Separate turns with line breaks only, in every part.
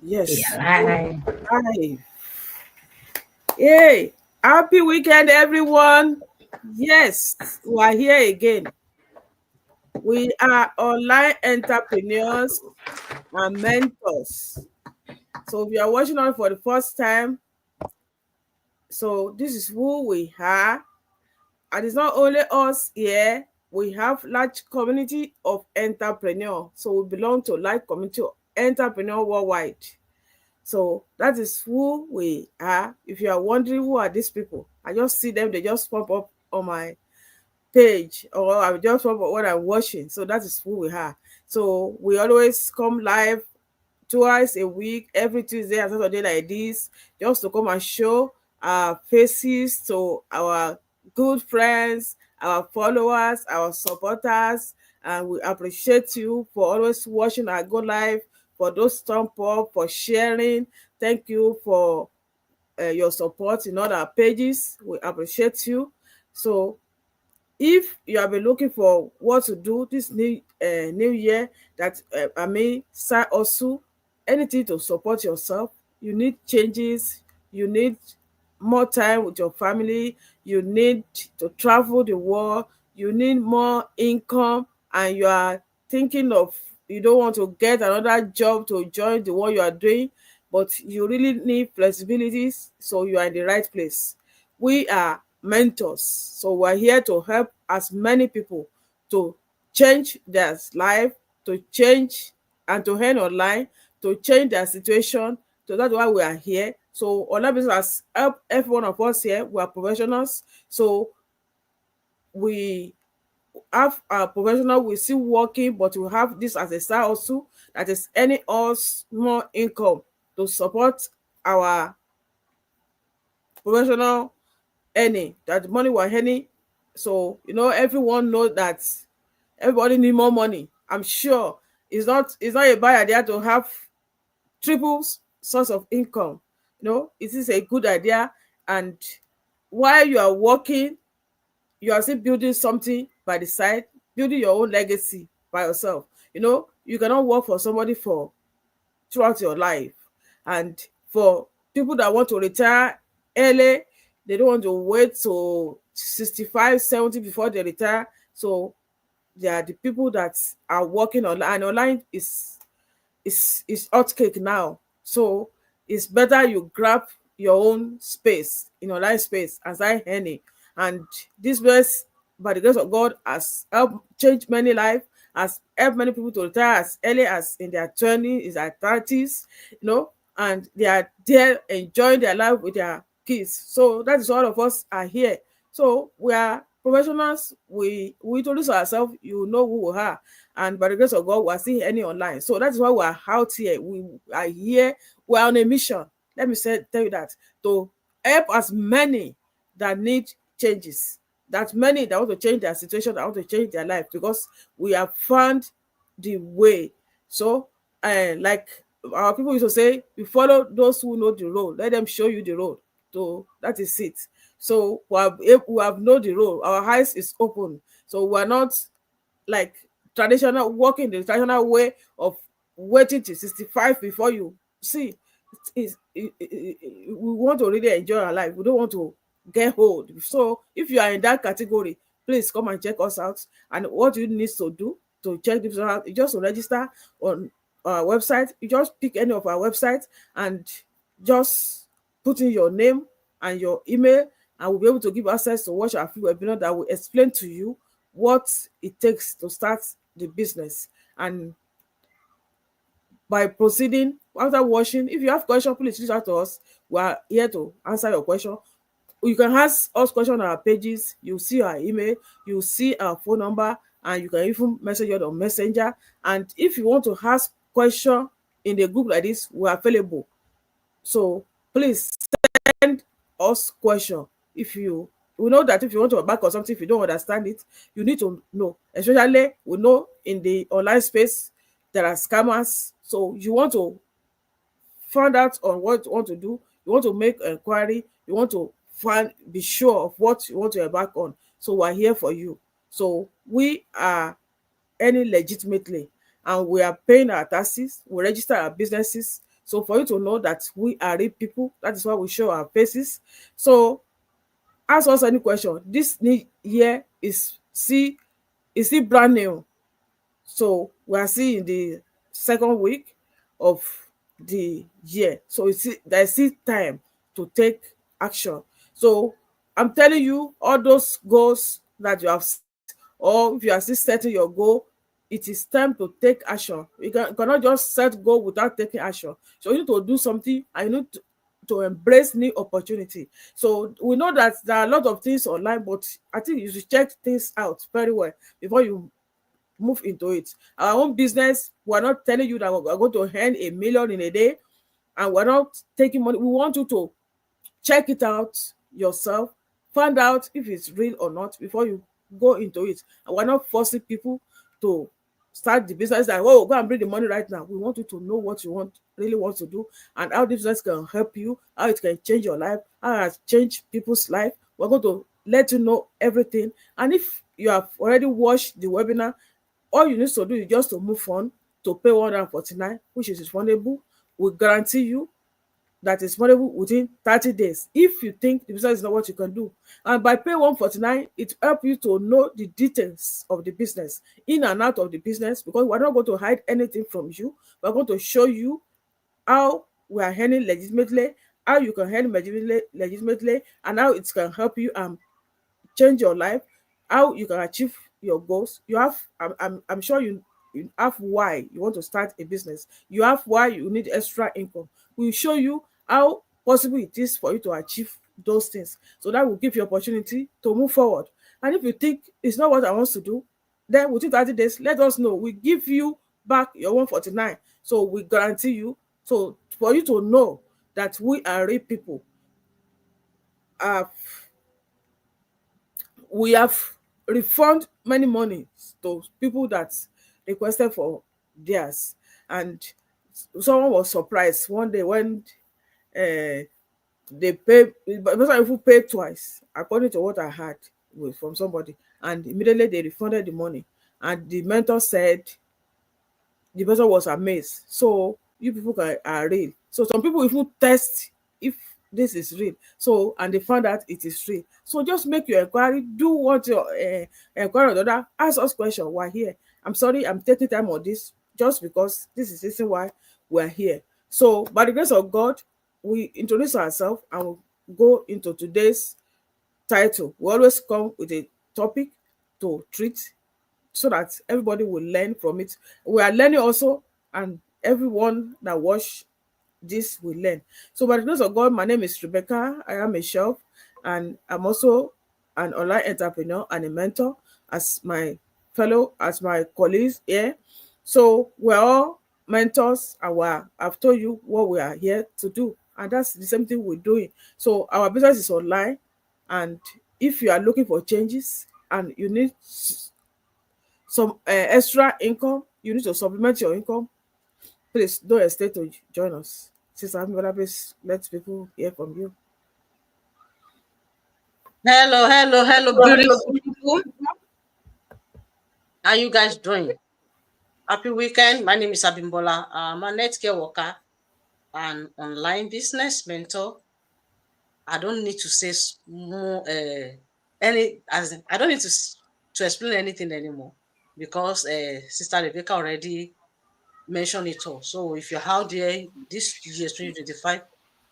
Yes.
Yeah.
Hi. Hey, happy weekend, everyone. Yes, we are here again. We are online entrepreneurs and mentors. So if you are watching on for the first time, so this is who we are. And it's not only us here, we have large community of entrepreneur. So we belong to large community of entrepreneur worldwide. So that is who we are. If you are wondering who are these people, I just see them, they just pop up on my page, or I will just pop up what I'm watching. So that is who we are. So we always come live twice a week, every Tuesday and Saturday like this, just to come and show our faces to our good friends, our followers, our supporters, and we appreciate you for always watching our Go Live, for those thumb up, for sharing. Thank you for your support in all our pages. We appreciate you. So if you have been looking for what to do this new year, that side also anything to support yourself, you need changes, you need more time with your family, you need to travel the world, you need more income, and you are thinking of, you don't want to get another job to join the one you are doing, but you really need flexibilities, so you are in the right place. We are mentors, so we're here to help as many people to change their life, to change and to earn online, to change their situation. So that's why we are here. So online business has helped every one of us here. We are professionals, so we have our professional, we still working, but we have this as a side also, that is earning us more income to support our professional earning, that the money we're earning. So everyone knows that everybody need more money. I'm sure it's not a bad idea to have triple source of income. It is a good idea. And while you are working, you are still building something by the side, building your own legacy by yourself. You cannot work for somebody for throughout your life. And for people that want to retire early, they don't want to wait to 65, 70 before they retire. So they are the people that are working online. And online is hot cake now. So it's better you grab your own space, in online space, and start earning. And this verse, by the grace of God, has helped change many lives, has helped many people to retire as early as in their 20s, their 30s, and they are there enjoying their life with their kids. So that is all of us are here. So we are professionals. We introduce ourselves, you know who we are, and by the grace of God, we are still any online. So that is why we are out here. We are here. We are on a mission. Let me tell you that, to help as many that need changes, that many that want to change their situation, that want to change their life, because we have found the way. So, like our people used to say, you follow those who know the road, let them show you the road. So that is it. So we have know the road. Our eyes is open. So we are not like traditional, working the traditional way of waiting till 65 before you see. We want to really enjoy our life. We don't want to get old. So if you are in that category, please come and check us out. And what you need to do to check this out, you just to register on our website. You just pick any of our websites and just put in your name and your email, and we'll be able to give access to watch our free webinar that will explain to you what it takes to start the business. And by proceeding, after watching, if you have question, please reach out to us. We are here to answer your question. You can ask us question on our pages. You see our email, you see our phone number, and you can even message us on messenger. And if you want to ask question in the group like this, we are available. So please send us question. If you We know that if you want to back or something, if you don't understand it, you need to know. Especially, we know in the online space there are scammers. So you want to find out on what you want to do, you want to make inquiry, you want to be sure of what you want to embark on. So we're here for you. So we are earning legitimately, and we are paying our taxes, we register our businesses. So for you to know that we are real people, that is why we show our faces. So ask us any question. This new year is still brand new. So we are still in the second week of the year. So there is still time to take action. So I'm telling you, all those goals that you have set, or if you are still setting your goal, it is time to take action. You cannot just set goal without taking action. So you need to do something, and you need to embrace new opportunity. So we know that there are a lot of things online, but I think you should check things out very well before you move into it. Our own business, we're not telling you that we're going to earn 1 million in a day, and we're not taking money. We want you to check it out yourself, find out if it's real or not before you go into it. And we're not forcing people to start the business that, oh, go and bring the money right now. We want you to know what you really want to do, and how this business can help you, how it can change your life, how it has changed people's life. We're going to let you know everything. And if you have already watched the webinar, all you need to do is just to move on to pay 149, which is refundable. We guarantee you that is refundable within 30 days if you think the business is not what you can do. And by pay 149, it helps you to know the details of the business, in and out of the business, because we're not going to hide anything from you. We're going to show you how we are earning legitimately, how you can earn legitimately, and how it can help you change your life, how you can achieve your goals. You have, I'm sure you have why you want to start a business. You have why you need extra income. We'll show you how possible it is for you to achieve those things. So that will give you opportunity to move forward. And if you think it's not what I want to do, then within 30 days, let us know. We give you back your 149. So we guarantee you. So for you to know that we are real people, uh, we have refunded many money to people that requested for theirs. And someone was surprised one day when they pay, but most people pay twice according to what I heard from somebody, and immediately they refunded the money. And the mentor said the person was amazed. So you people are real. So some people even test if this is real. So and they found out it is real. So just make your inquiry. Do what your inquiry on the other. Ask us question. We're here. I'm sorry, I'm taking time on this just because this is the reason why we're here. So by the grace of God, we introduce ourselves and we'll go into today's title. We always come with a topic to treat so that everybody will learn from it. We are learning also, and everyone that watch this will learn. So by the grace of God, my name is Rebecca. I am a chef, and I'm also an online entrepreneur and a mentor as my colleagues here. So we're all mentors, and I've told you what we are here to do. And that's the same thing we're doing. So our business is online, and if you are looking for changes and you need some extra income, you need to supplement your income, please don't hesitate to join us. Sister Amiola, please let people hear from you.
Hello, hello, hello, beautiful people. How you guys doing? Happy weekend. My name is Abimbola. I'm a healthcare worker and online business mentor. I don't need to say more. I don't need to explain anything anymore because Sister Rebecca already mentioned it all. So if you're out there this year 2025,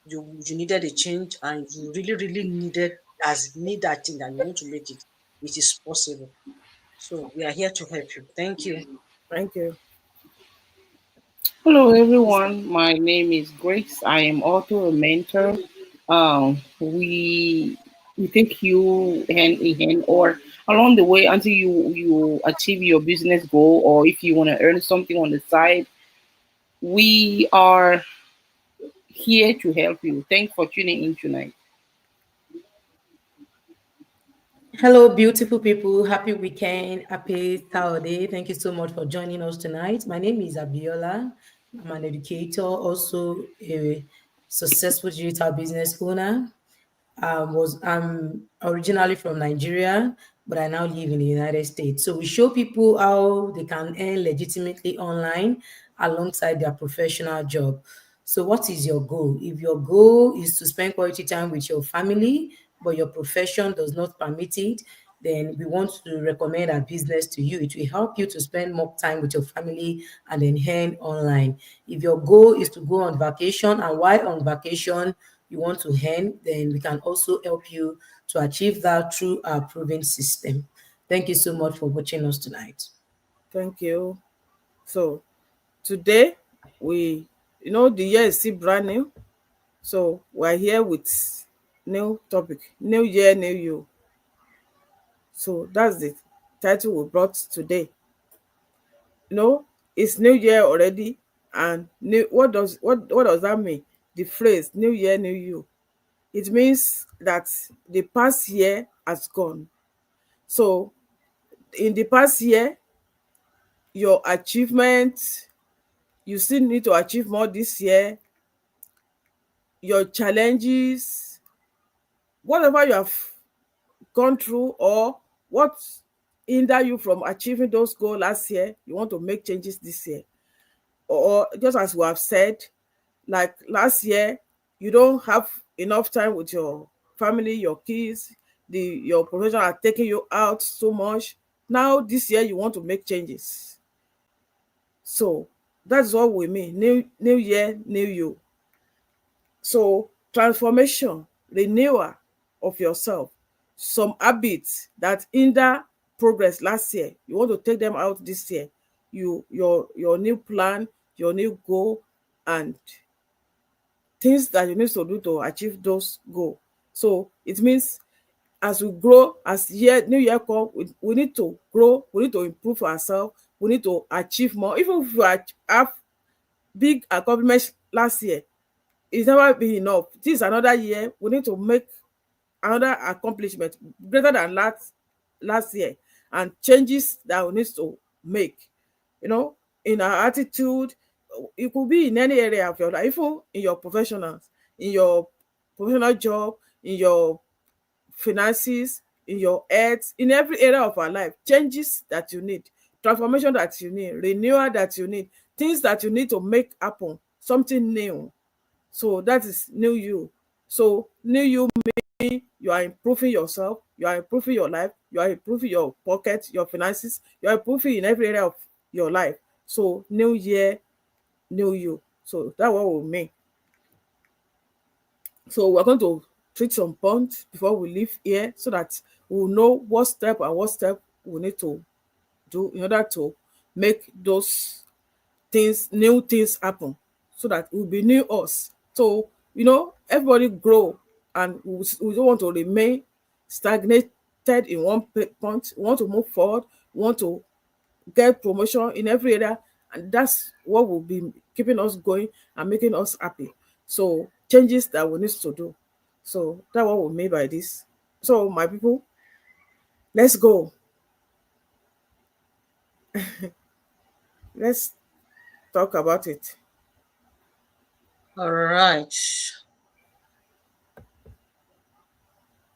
you needed a change and you really need that thing and you want to make it. It is possible. So we are here to help you. Thank you.
Thank you.
Hello,
Sister.
everyone. My name is Grace. I am also a mentor. We take you hand in hand or along the way until you achieve your business goal, or if you want to earn something on the side. We are here to help you. Thanks for tuning in tonight.
Hello, beautiful people. Happy weekend. Happy Saturday. Thank you so much for joining us tonight. My name is Abiola. I'm an educator, also a successful digital business owner. I'm originally from Nigeria, but I now live in the United States. So we show people how they can earn legitimately online alongside their professional job. So, what is your goal? If your goal is to spend quality time with your family, but your profession does not permit it, then we want to recommend our business to you. It will help you to spend more time with your family and then earn online. If your goal is to go on vacation, and while on vacation you want to earn, then we can also help you to achieve that through our proven system. Thank you so much for watching us tonight.
Thank you. So today we, the year is still brand new. So we're here with new topic, new year, new you. So that's the title we brought today. You know, it's new year already, and new. What does that mean? The phrase "new year, new you." It means that the past year has gone. So in the past year, your achievements, you still need to achieve more this year. Your challenges, whatever you have gone through, or what hinder you from achieving those goals last year, you want to make changes this year. Or just as we have said, like last year, you don't have enough time with your family, your kids, your profession are taking you out so much. Now this year you want to make changes. So that's what we mean. New year, new you. So transformation, renewal of yourself. Some habits that hinder progress last year, you want to take them out this year. Your new plan, your new goal, and things that you need to do to achieve those goals. So it means as we grow, as new year come, we need to grow, we need to improve ourselves, we need to achieve more. Even if we have big accomplishments last year, it's never been enough. This is another year, we need to make another accomplishment greater than last year, and changes that we need to make, you know, in our attitude. It could be in any area of your life, even in your professionals, in your professional job, in your finances, in your health, in every area of our life. Changes that you need, transformation that you need, renewal that you need, things that you need to make happen, something new. So that is new you. So new you mean you are improving yourself, you are improving your life, you are improving your pocket, your finances, you are improving in every area of your life. So new year, new you. So that's what we mean. So we're going to treat some points before we leave here, so that we'll know what step we need to do in order to make those things, new things happen, so that we'll be new us. So, everybody grow, and we don't want to remain stagnated in one point. We want to move forward, we want to get promotion in every area, and that's what will be keeping us going and making us happy. So changes that we need to do. So that's what we mean by this. So my people, let's go. Let's talk about it.
All right.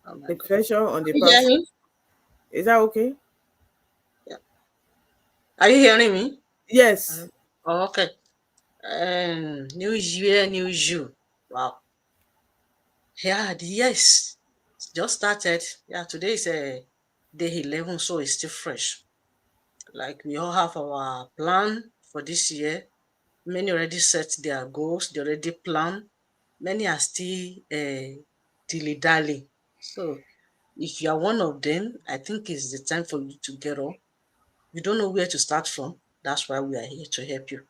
Oh my God.
Reflection on the
Can you hear
past.
me?
Is that okay?
Yeah. Are you hearing me?
Yes.
Oh, okay. New year, new you. Wow. Yeah, the years just started. Yeah, today is day 11, so it's still fresh. Like we all have our plan for this year. Many already set their goals, they already plan. Many are still dilly-dally. So if you are one of them, I think it's the time for you to get up. You don't know where to start from. That's why we are here to help you.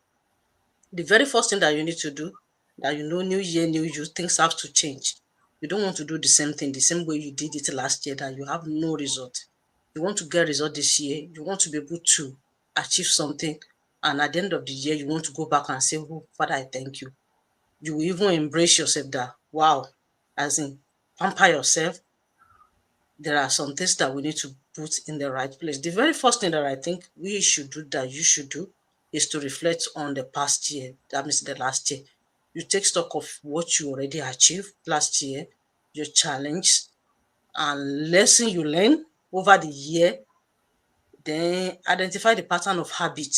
The very first thing that you need to do, that new year, new you, things have to change. You don't want to do the same thing, the same way you did it last year, that you have no result. You want to get result this year. You want to be able to achieve something. And at the end of the year, you want to go back and say, oh, Father, I thank you. You will even embrace yourself that, wow, as in pamper yourself. There are some things that we need to put in the right place. The very first thing that I think we should do, that you should do, is to reflect on the past year. That means the last year. You take stock of what you already achieved last year, your challenge, and lesson you learn over the year. Then identify the pattern of habit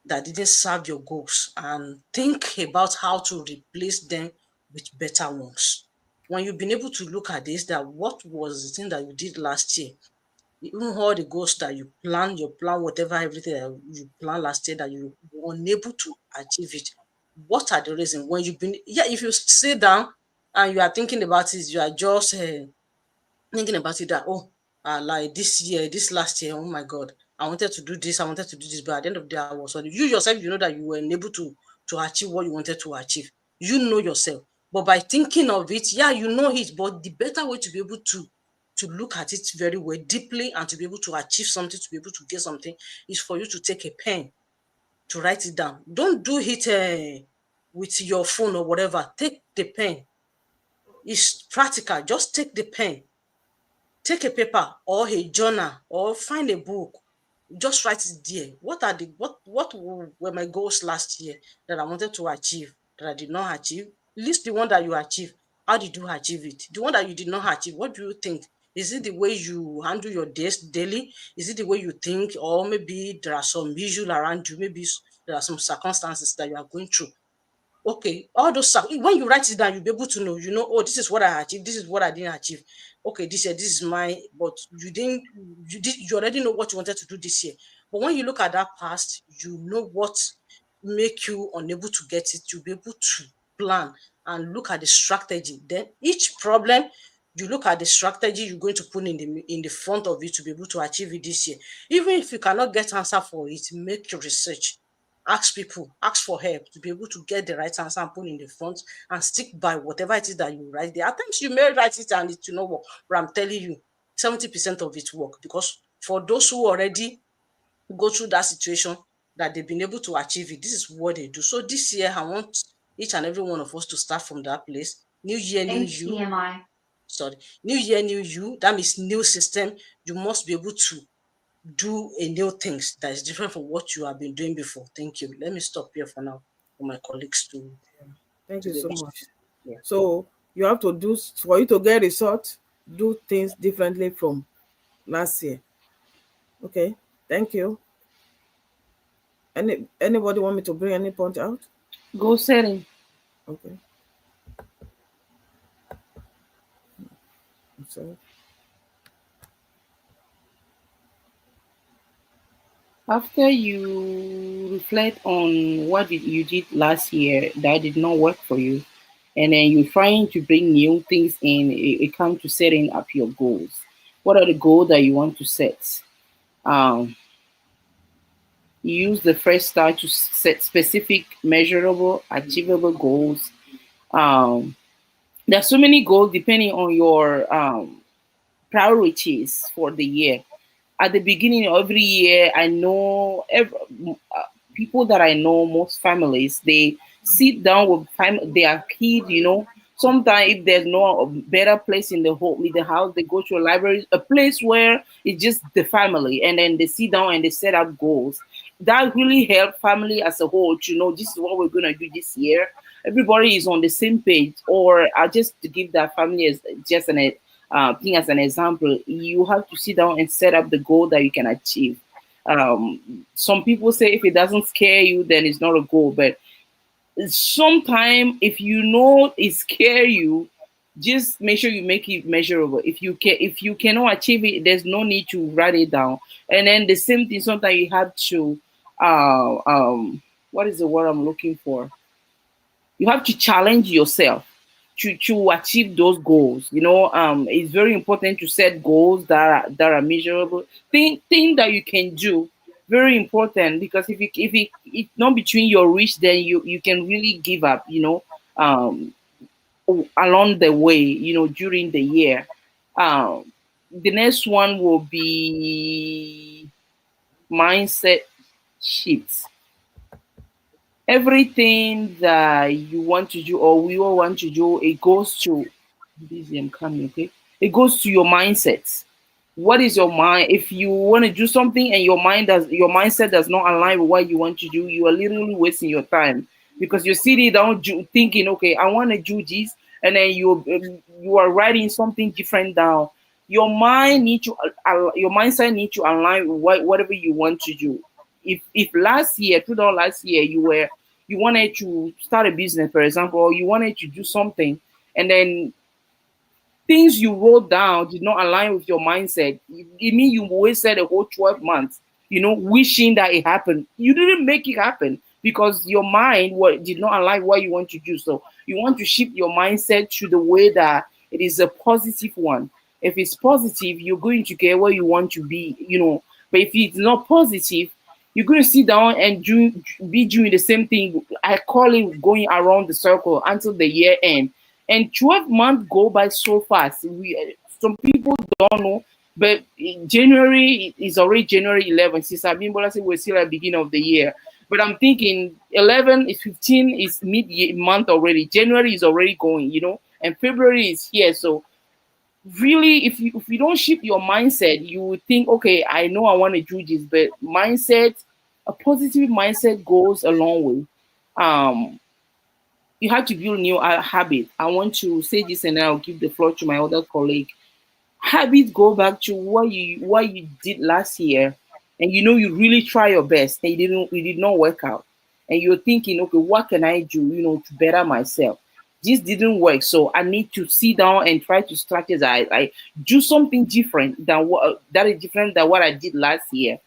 that didn't serve your goals, and think about how to replace them with better ones. When you've been able to look at this, that what was the thing that you did last year, even all the goals that you plan whatever, everything that you planned last year that you were unable to achieve it. What are the reasons? When you've been, yeah, if you sit down and you are thinking about it, you are just thinking about it that, oh, like this year, this last year, oh my God, I wanted to do this, I wanted to do this, but at the end of the day, I was on. You yourself, you know that you were unable to achieve what you wanted to achieve. You know yourself. But by thinking of it, yeah, you know it, but the better way to be able to look at it very well, deeply, and to be able to achieve something, to be able to get something, is for you to take a pen to write it down. Don't do it with your phone or whatever. Take the pen. It's practical. Just take the pen, take a paper or a journal or find a book, just write it there. What were my goals last year that I wanted to achieve that I did not achieve? List the one that you achieve. How did you achieve it? The one that you did not achieve, what do you think? Is it the way you handle your days daily? Is it the way you think? Or maybe there are some visual around you, maybe there are some circumstances that you are going through. Okay, all those when you write it down, you'll be able to know, oh, this is what I achieved, this is what I didn't achieve. Okay, this year, this is my, but you already know what you wanted to do this year. But when you look at that past, you know what make you unable to get it. You'll be able to plan and look at the strategy. Then each problem, you look at the strategy you're going to put in the front of you to be able to achieve it this year. Even if you cannot get answer for it, make your research. Ask people, ask for help to be able to get the right answer and put in the front, and stick by whatever it is that you write there. At times you may write it and it will not work, but I'm telling you, 70% of it work, because for those who already go through that situation, that they've been able to achieve it, this is what they do. So this year, I want each and every one of us to start from that place. New year, new you. HDMI. Sorry, new year, new you. That means new system. You must be able to do a new things that is different from what you have been doing before. Thank you. Let me stop here for now for my colleagues
Thank
to
you
be
so
able to.
much.
Yeah.
So you have to do, for you to get result, do things differently from last year. Okay. Thank you. Anybody want me to bring any point out?
Goal setting.
Okay. So
After you reflect on what you did last year that did not work for you, and then you're trying to bring new things in, it comes to setting up your goals. What are the goals that you want to set? Um, you use the first start to set specific, measurable, achievable goals. Um, there's so many goals depending on your priorities for the year. At the beginning of every year, I know people that I know, most families, they sit down with their kid, Sometimes if there's no better place in the house, they go to a library, a place where it's just the family, and then they sit down and they set up goals. That really help family as a whole to know this is what we're gonna do this year. Everybody is on the same page. Or I just to give that family as just an thing as an example, you have to sit down and set up the goal that you can achieve. Some people say if it doesn't scare you, then it's not a goal. But sometimes, if you know it scare you, just make sure you make it measurable. If you cannot achieve it, there's no need to write it down. And then the same thing, sometimes you have to, what is the word I'm looking for? You have to challenge yourself to achieve those goals. It's very important to set goals that are measurable. Thing that you can do. Very important, because if not between your reach, then you can really give up. Um, Along the way. During the year. The next one will be mindset shifts. Everything that you want to do or we all want to do, it goes to busy, I'm coming, okay? It goes to your mindset. What is your mind? If you want to do something and your mindset does not align with what you want to do, you are literally wasting your time, because you're sitting down thinking, okay, I want to do this, and then you are writing something different down. Your mindset need to align with whatever you want to do. if last year, last year, you wanted to start a business, for example, or you wanted to do something, and then things you wrote down did not align with your mindset. It means you wasted a whole 12 months, wishing that it happened. You didn't make it happen because your mind did not align what you want to do. So you want to shift your mindset to the way that it is a positive one. If it's positive, you're going to get where you want to be. But if it's not positive, you're going to sit down and be doing the same thing. I call it going around the circle until the year end. And 12 months go by so fast. Some people don't know, but January is already January 11th. Since I've been said we're still at the beginning of the year. But I'm thinking 11 is 15 is mid month already. January is already going, and February is here. So really, if you don't shift your mindset, you would think, okay, I know I want to do this, but a positive mindset goes a long way. You have to build new habit. I want to say this and then I'll give the floor to my other colleague. Habits go back to what you did last year, and you really try your best and it did not work out. And you're thinking, okay, what can I do, to better myself? This didn't work, so I need to sit down and try to strategize. I do something different than what I did last year.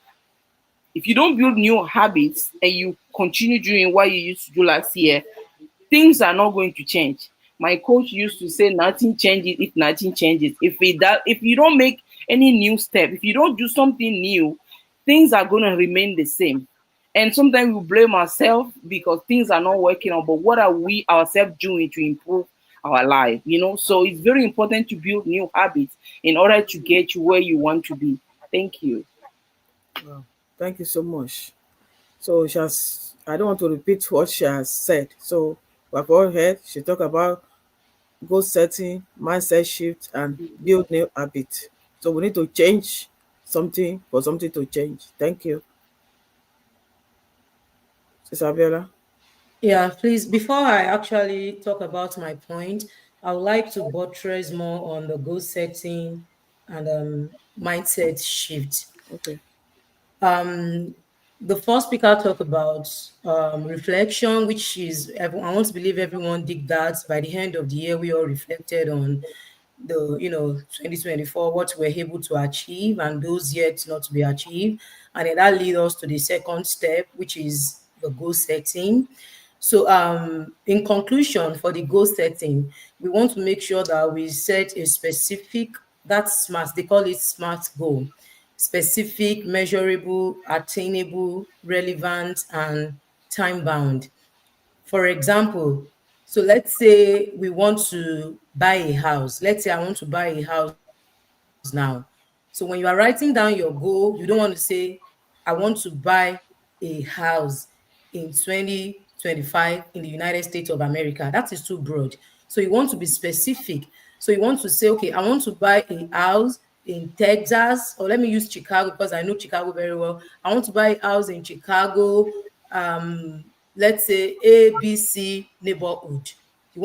If you don't build new habits and you continue doing what you used to do last year, things are not going to change. My coach used to say nothing changes if nothing changes. If you don't make any new step, if you don't do something new, things are going to remain the same. And sometimes we blame ourselves because things are not working out. But what are we ourselves doing to improve our life? So it's very important to build new habits in order to get you where you want to be. Thank you.
Wow. Thank you so much. So I don't want to repeat what she has said. So we've all heard she talked about goal setting, mindset shift, and build new habits. So we need to change something for something to change. Thank you, Sister Abiola.
Yeah, please, before I actually talk about my point, I would like to buttress more on the goal setting and mindset shift.
Okay.
Um, the first speaker talked about reflection, which is, I want to believe everyone did that. By the end of the year, we all reflected on the 2024, what we're able to achieve and those yet not to be achieved. And then that leads us to the second step, which is the goal setting. So in conclusion, for the goal setting, we want to make sure that we set a specific, that's smart, they call it smart goal: specific, measurable, attainable, relevant, and time bound. For example, so let's say we want to buy a house. Let's say I want to buy a house now. So when you are writing down your goal, you don't want to say, I want to buy a house in 2025 in the United States of America. That is too broad. So you want to be specific. So you want to say, okay, I want to buy a house in Texas, or let me use Chicago because I know Chicago very well. I want to buy a house in Chicago, let's say ABC neighborhood.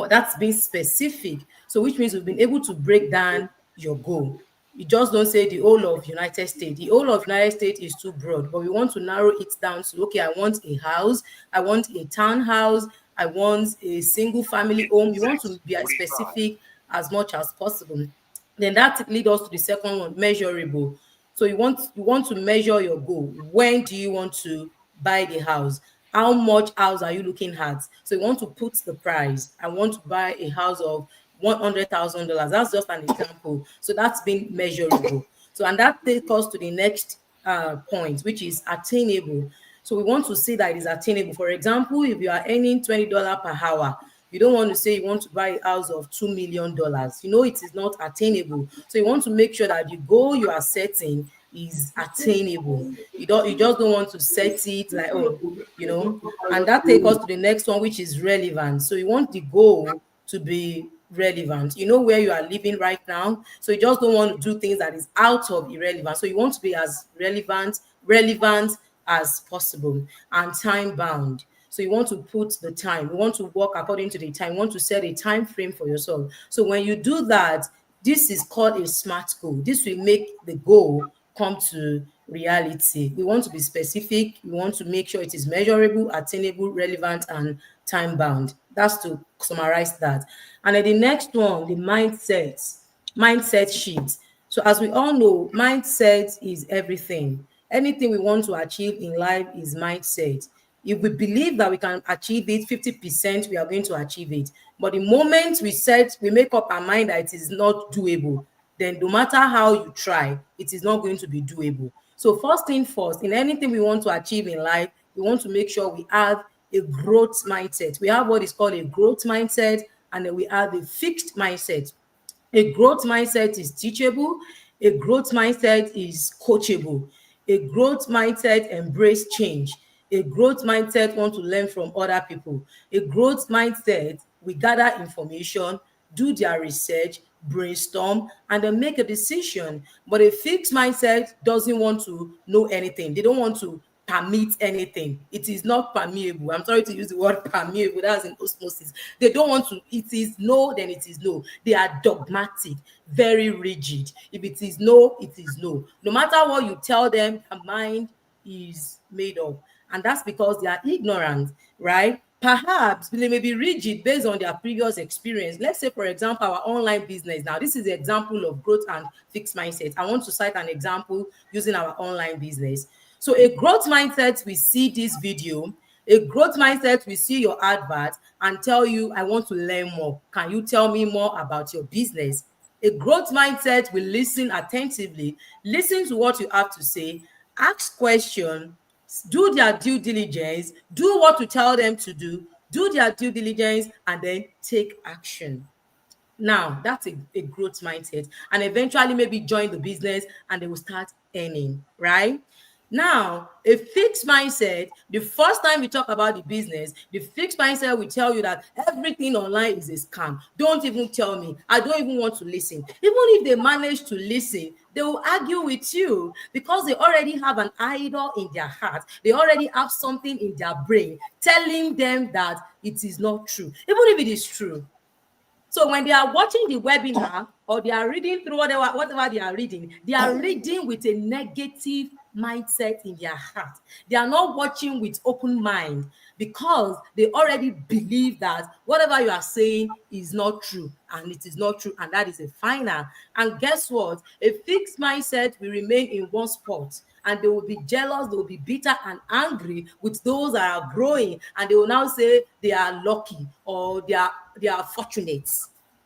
That's being specific. So which means we've been able to break down your goal. You just don't say the whole of United States. The whole of United States is too broad, but we want to narrow it down to, okay, I want a house, I want a townhouse, I want a single family home. You want to be as specific as much as possible. Then that leads us to the second one, measurable. So you want to measure your goal. When do you want to buy the house? How much house are you looking at? So you want to put the price. I want to buy a house of $100,000. That's just an example. So that's been measurable. So and that takes us to the next point, which is attainable. So we want to see that it is attainable. For example, if you are earning $20 per hour, you don't want to say you want to buy a house of $2 million. It is not attainable. So you want to make sure that the goal you are setting is attainable. You just don't want to set it like, and that takes us to the next one, which is relevant. So you want the goal to be relevant. You know where you are living right now. So you just don't want to do things that is out of irrelevant. So you want to be as relevant as possible, and time bound. So you want to put the time, you want to work according to the time, you want to set a time frame for yourself. So when you do that, this is called a SMART goal. This will make the goal come to reality. We want to be specific. We want to make sure it is measurable, attainable, relevant, and time bound. That's to summarize that. And then the next one, the mindset shift. So, as we all know, mindset is everything. Anything we want to achieve in life is mindset. If we believe that we can achieve it 50%, we are going to achieve it. But the moment we make up our mind that it is not doable, then no matter how you try, it is not going to be doable. So first thing first, in anything we want to achieve in life, we want to make sure we have a growth mindset. We have what is called a growth mindset, and then we have a fixed mindset. A growth mindset is teachable. A growth mindset is coachable. A growth mindset embrace change. A growth mindset want to learn from other people. A growth mindset, we gather information, do their research, brainstorm, and then make a decision. But a fixed mindset doesn't want to know anything. They don't want to permit anything. It is not permeable. I'm sorry to use the word permeable. That's in osmosis. They don't want to. It is no, then it is no. They are dogmatic, very rigid. If it is no, it is no. No matter what you tell them, their mind is made up. And that's because they are ignorant, right? Perhaps they may be rigid based on their previous experience. Let's say, for example, our online business. Now, this is the example of growth and fixed mindset. I want to cite an example using our online business. So a growth mindset, we see this video. A growth mindset, we see your advert and tell you, I want to learn more. Can you tell me more about your business? A growth mindset will listen attentively, listen to what you have to say, ask questions, do their due diligence, do what you tell them to do their due diligence, and then take action. Now, that's a growth mindset. And eventually, maybe join the business and they will start earning, right? Now, a fixed mindset, the first time we talk about the business, the fixed mindset will tell you that everything online is a scam. Don't even tell me. I don't even want to listen. Even if they manage to listen, they will argue with you because they already have an idol in their heart. They already have something in their brain telling them that it is not true. Even if it is true, so when they are watching the webinar or they are reading through whatever they are reading with a negative mindset in their heart. They are not watching with open mind because they already believe that whatever you are saying is not true, and it is not true, and that is a final. And guess what? A fixed mindset will remain in one spot, and they will be jealous, they will be bitter and angry with those that are growing, and they will now say they are lucky or they are fortunate.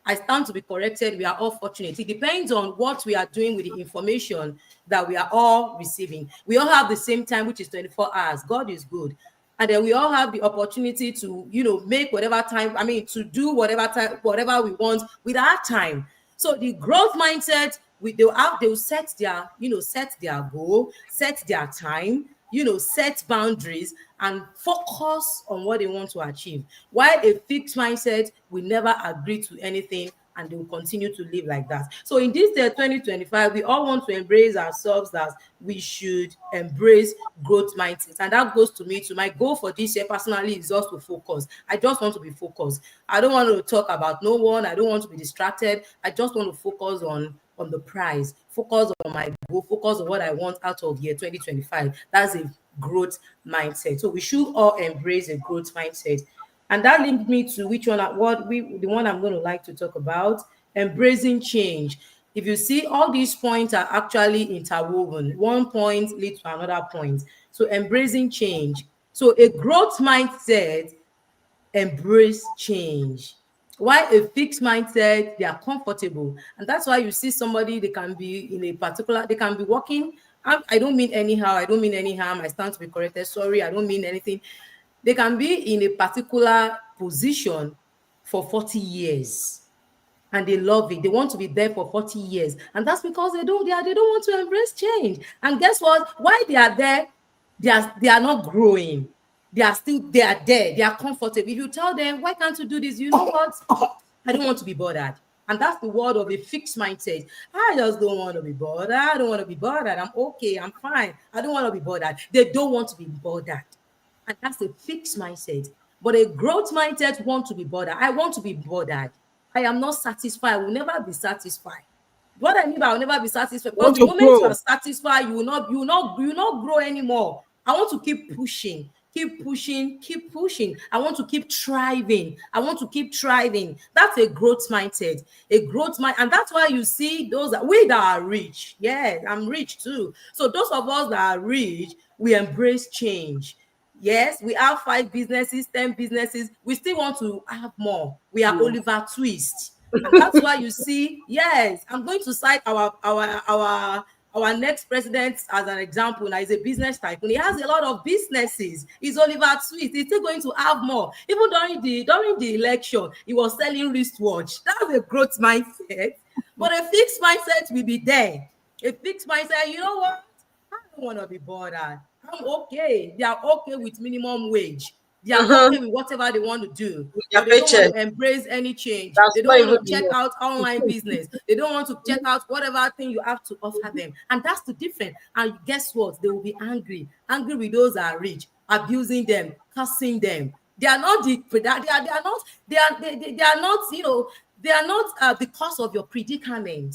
I stand to be corrected. We are all fortunate. It depends on what we are doing with the information that we are all receiving. We all have the same time, which is 24 hours. God is good. And then we all have the opportunity to, make whatever time, to do whatever time, whatever we want with our time. So the growth mindset, they'll set their goal, set their time, set boundaries and focus on what they want to achieve. While a fixed mindset will never agree to anything and they will continue to live like that. So in this year 2025, we all want to embrace ourselves that we should embrace growth mindset. And that goes to me, to my goal for this year personally is just to focus. I just want to be focused. I don't want to talk about no one. I don't want to be distracted. I just want to focus on the prize, focus on my goal, focus on what I want out of year 2025. That's a growth mindset. So we should all embrace a growth mindset. And that linked me to the one I'm going to like to talk about, embracing change. If you see, all these points are actually interwoven. One point leads to another point. So embracing change. So a growth mindset embrace change. Why a fixed mindset, they are comfortable. And that's why you see somebody, they can be in a particular, they can be working. I don't mean anyhow, I don't mean any harm. I stand to be corrected. Sorry, I don't mean anything. They can be in a particular position for 40 years and they love it. They want to be there for 40 years. And that's because they don't want to embrace change. And guess what? Why they are there, they are not growing. They are there. They are comfortable. If you tell them, why can't you do this? You know what? I don't want to be bothered. And that's the word of a fixed mindset. I just don't want to be bothered. I don't want to be bothered. I'm okay. I'm fine. I don't want to be bothered. They don't want to be bothered. And that's a fixed mindset. But a growth mindset want to be bothered. I want to be bothered. I am not satisfied. I will never be satisfied. What I mean by I'll never be satisfied,
You
because
want
the
to
moment you are
grow.
satisfied, you will not grow anymore. I want to keep pushing, keep pushing, keep pushing. I want to keep thriving. I want to keep thriving. That's a growth mindset, a growth mind, and that's why you see those that are rich. Yes, I'm rich too. So those of us that are rich, we embrace change. Yes, we have 5 businesses, 10 businesses. We still want to have more. We are Oliver Twist. And that's why you see, yes, I'm going to cite our next president as an example. Now, he's a business tycoon. He has a lot of businesses. He's Oliver Twist. He's still going to have more. Even during the election, he was selling wristwatch. That's a growth mindset. But a fixed mindset will be there. A fixed mindset, you know what? I don't want to be bothered. I'm okay. They are okay with minimum wage. They are
Mm-hmm.
okay with whatever they want to do,
With your
but they don't want
paycheck.
to embrace any change.
That's
They
not
don't
even
want to check
enough.
out online business. They don't want to check out whatever thing you have to offer them. And that's the difference. And guess what? They will be angry. Angry with those that are rich, abusing them, cursing them. They are not they are not they are not, they are not the cause of your predicament.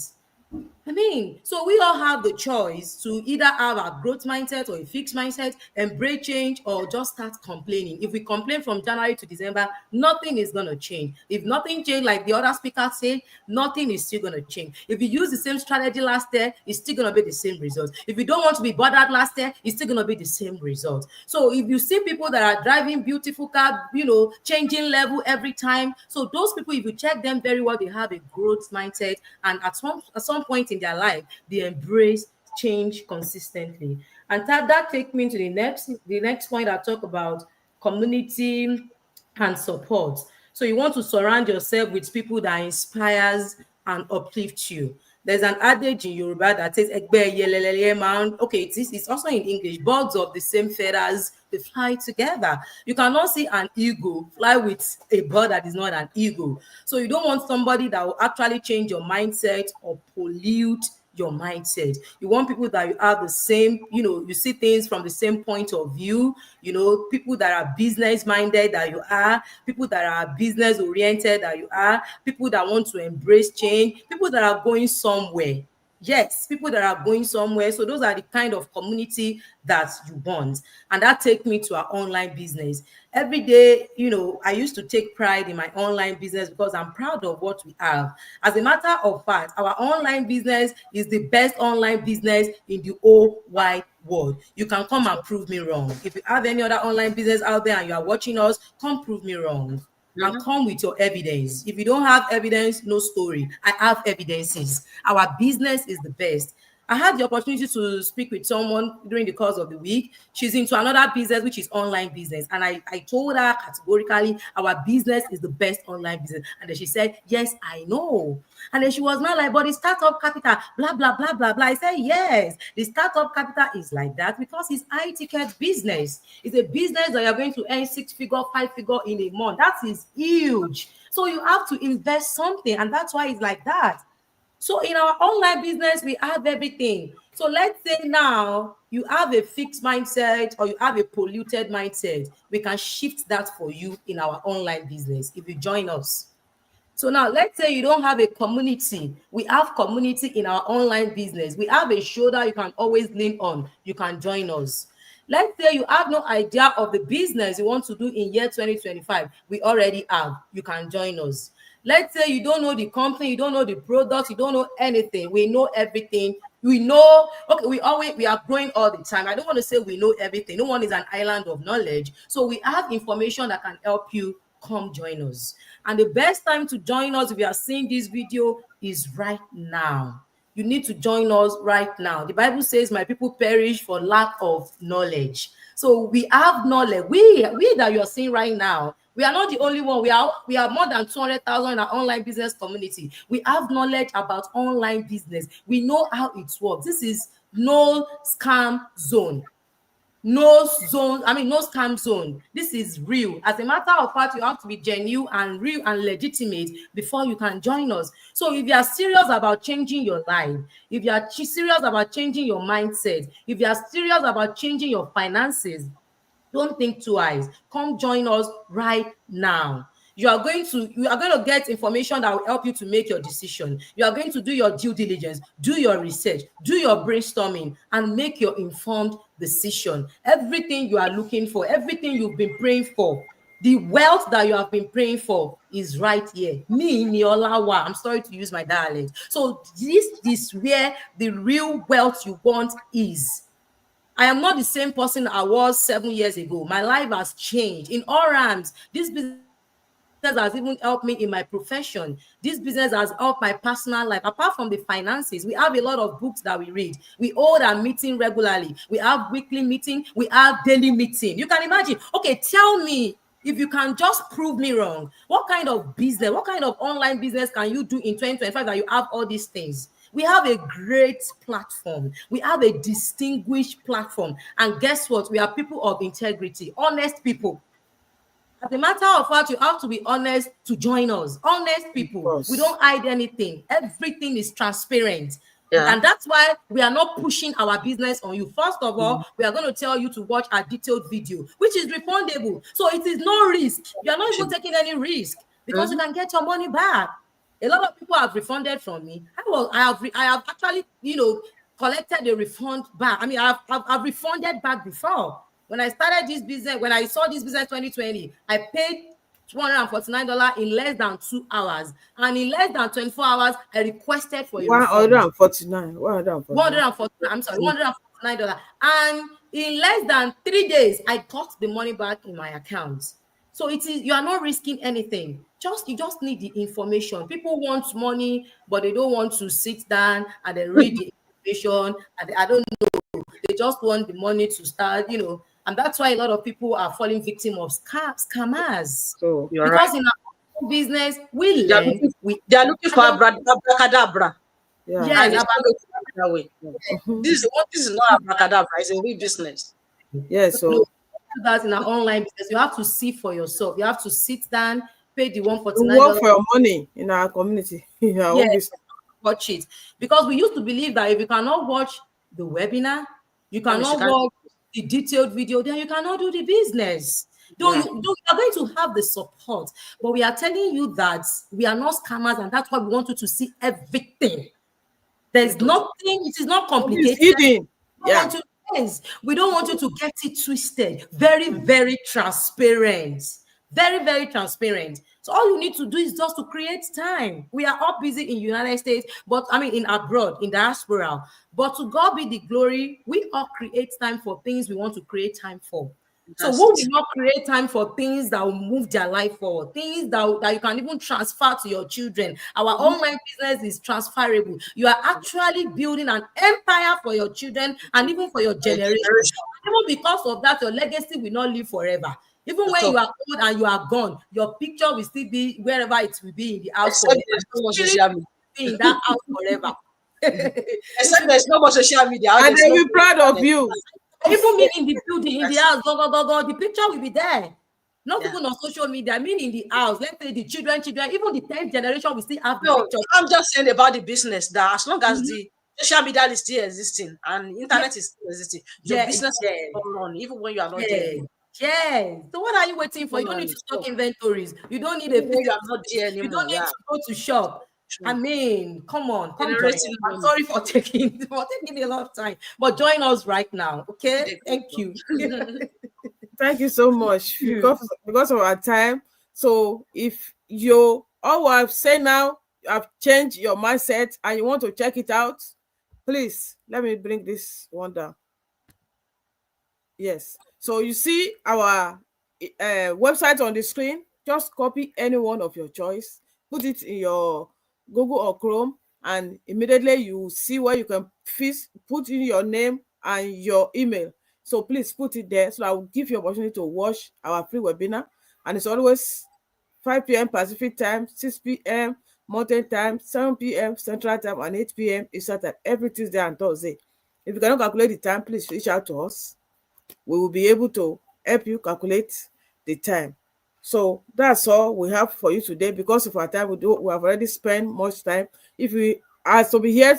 I mean, so we all have the choice to either have a growth mindset or a fixed mindset, embrace change, or just start complaining. If we complain from January to December, nothing is going to change. If nothing changed, like the other speaker said, nothing is still going to change. If you use the same strategy last year, it's still going to be the same result. If you don't want to be bothered last year, it's still going to be the same result. So if you see people that are driving beautiful car, changing level every time, so those people, if you check them very well, they have a growth mindset, and at some point in their life, they embrace change consistently. And that take me to the next point I talk about: community and support. So you want to surround yourself with people that inspires and uplift you. There's an adage in Yoruba that says "Egbe yelelele man." Okay, it's also in English. Birds of the same feathers, they fly together. You cannot see an eagle fly with a bird that is not an eagle. So you don't want somebody that will actually change your mindset or pollute your mindset. You want people that you have the same, you see things from the same point of view, people that are business minded that you are, people that are business oriented that you are, people that want to embrace change, people that are going somewhere. Yes, people that are going somewhere. So those are the kind of community that you want. And that take me to our online business. Every day, I used to take pride in my online business because I'm proud of what we have. As a matter of fact, our online business is the best online business in the whole wide world. You can come and prove me wrong. If you have any other online business out there and you are watching us, come prove me wrong and
Mm-hmm.
come with your evidence. If you don't have evidence, no story. I have evidences. Our business is the best. I had the opportunity to speak with someone during the course of the week. She's into another business, which is online business. And I told her categorically, our business is the best online business. And then she said, yes, I know. And then she was not like, but the startup capital, blah, blah, blah, blah, blah. I said, yes, the startup capital is like that because it's high ticket business. It's a business that you're going to earn 6-figure, 5-figure in a month. That is huge. So you have to invest something. And that's why it's like that. So in our online business, we have everything. So let's say now you have a fixed mindset or you have a polluted mindset. We can shift that for you in our online business if you join us. So now let's say you don't have a community. We have community in our online business. We have a shoulder you can always lean on. You can join us. Let's say you have no idea of the business you want to do in year 2025. We already have. You can join us. Let's say you don't know the company, you don't know the product, you don't know anything. We know everything. We know, okay, we are growing all the time. I don't want to say we know everything. No one is an island of knowledge. So we have information that can help you. Come join us. And the best time to join us if you are seeing this video is right now. You need to join us right now. The Bible says, my people perish for lack of knowledge. So we have knowledge. We that you are seeing right now, we are not the only one. We are more than 200,000 in our online business community. We have knowledge about online business. We know how it works. This is no scam zone. No scam zone. This is real. As a matter of fact, you have to be genuine and real and legitimate before you can join us. So if you are serious about changing your life, if you are serious about changing your mindset, if you are serious about changing your finances, don't think twice. Come join us right now. You are going to get information that will help you to make your decision. You are going to do your due diligence, do your research, do your brainstorming, and make your informed decision. Everything you are looking for, everything you've been praying for, the wealth that you have been praying for is right here. Me, Niolawa. I'm sorry to use my dialect. So this is where the real wealth you want is. I am not the same person I was 7 years ago. My life has changed in all ranks. This business has even helped me in my profession. This business has helped my personal life. Apart from the finances, we have a lot of books that we read. We hold our meeting regularly. We have weekly meeting. We have daily meeting. You can imagine. Okay, tell me, if you can just prove me wrong, what kind of business, what kind of online business can you do in 2025 that you have all these things? We have a great platform. We have a distinguished platform. And guess what? We are people of integrity, honest people. As a matter of fact, you have to be honest to join us. Honest people. We don't hide anything. Everything is transparent.
Yeah.
And that's why we are not pushing our business on you. First of all, we are going to tell you to watch a detailed video, which is refundable. So it is no risk. You are not even taking any risk because you can get your money back. A lot of people have refunded from me. I have actually, collected the refund back. I mean, I've refunded back before. When I started this business, when I saw this business 2020, I paid $249 in less than 2 hours. And in less than 24 hours, I requested for a refund.
149.
I'm sorry, $149. And in less than 3 days, I got the money back in my account. So you are not risking anything. You just need the information. People want money, but they don't want to sit down and then read the information. And I don't know. They just want the money to start, and that's why a lot of people are falling victim of scammers.
So
because in our own business, we learn.
They are looking for abracadabra.
yeah.
Yes,
That way. This is not abracadabra. It's a real business.
Yes. So
that's in our online business. You have to see for yourself. You have to sit down, pay the
we
$149.
work for your money in our community.
Yes, watch it. Because we used to believe that if you cannot watch the webinar, you cannot watch the detailed video, then you cannot do the business. Though you are going to have the support, but we are telling you that we are not scammers, and that's why we want you to see everything. There's nothing, it is not complicated.
It's hidden. Yeah.
We don't want you to get it twisted. Very, very transparent. Very, very transparent. So all you need to do is just to create time. We are all busy in United States, but I mean in abroad, in diaspora. But to God be the glory, we all create time for things we want to create time for. So who will not create time for things that will move their life forward, things that you can even transfer to your children? Our online business is transferable. You are actually building an empire for your children and even for your generation. Even because of that, your legacy will not live forever. Even when you are old and you are gone, your picture will still be wherever it will be in the house forever. Be in that house forever.
Except there's no more social media.
And they'll be proud of you.
Even me in the building, in the house, the picture will be there. Not even on social media. I mean, in the house, let's say the children, even the 10th generation will still have the picture.
I'm just saying about the business that as long as the social media is still existing and internet is still existing, your business will run even when you are not there.
Yes. So what are you waiting for? You don't need to stock inventories. You don't need a
you are not there anymore.
You don't need to go to shop. True. I mean, come on, come join us. I'm
money.
sorry for taking a lot of time, but join us right now, okay? Thank you.
Thank you so much because of our time. So if all I've said now, you have changed your mindset and you want to check it out, please let me bring this one down. Yes. So you see our website on the screen. Just copy any one of your choice, put it in your Google or Chrome, and immediately you see where you can put in your name and your email. So please put it there so I will give you opportunity to watch our free webinar. And it's always 5 p.m. Pacific time, 6 p.m. Mountain time, 7 p.m. Central time, and 8 p.m. Eastern time, every Tuesday and Thursday. If you cannot calculate the time, please reach out to us. We will be able to help you calculate the time. So that's all we have for you today. Because of our time, we have already spent much time. If we are to be here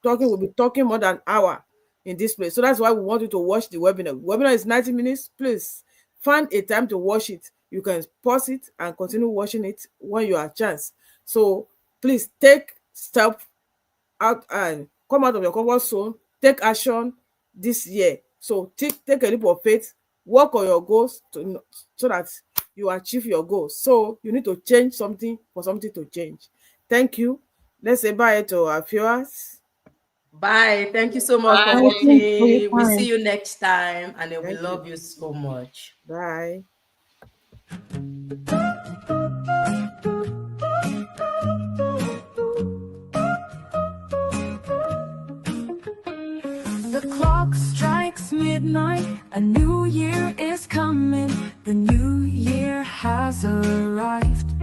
talking, we'll be talking more than an hour in this place. So that's why we want you to watch the webinar. The webinar is 90 minutes. Please find a time to watch it. you can pause it and continue watching it when you have chance. So please take step out and come out of your comfort zone, take action this year. So take a leap of faith, work on your goals so that you achieve your goals. So you need to change something for something to change. Thank you. Let's say bye to our viewers.
Bye. Thank you so much for
Bye.
Bye.
Thanks for your
watching. We see
time.
you next time, and then we
Thank you.
love you so much.
Bye.
The clock strikes midnight, a new year is coming, the new year has arrived,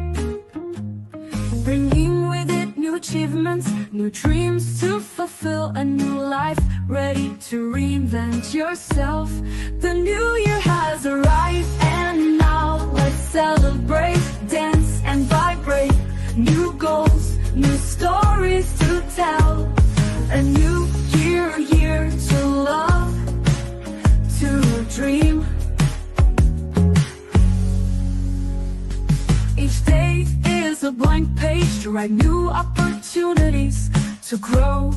bringing with it new achievements, new dreams to fulfill, a new life, ready to reinvent yourself. The new year has arrived, and now let's celebrate, dance and vibrate, new goals, new stories to tell, a new year to love, to dream. Each day is a blank page to write new opportunities to grow.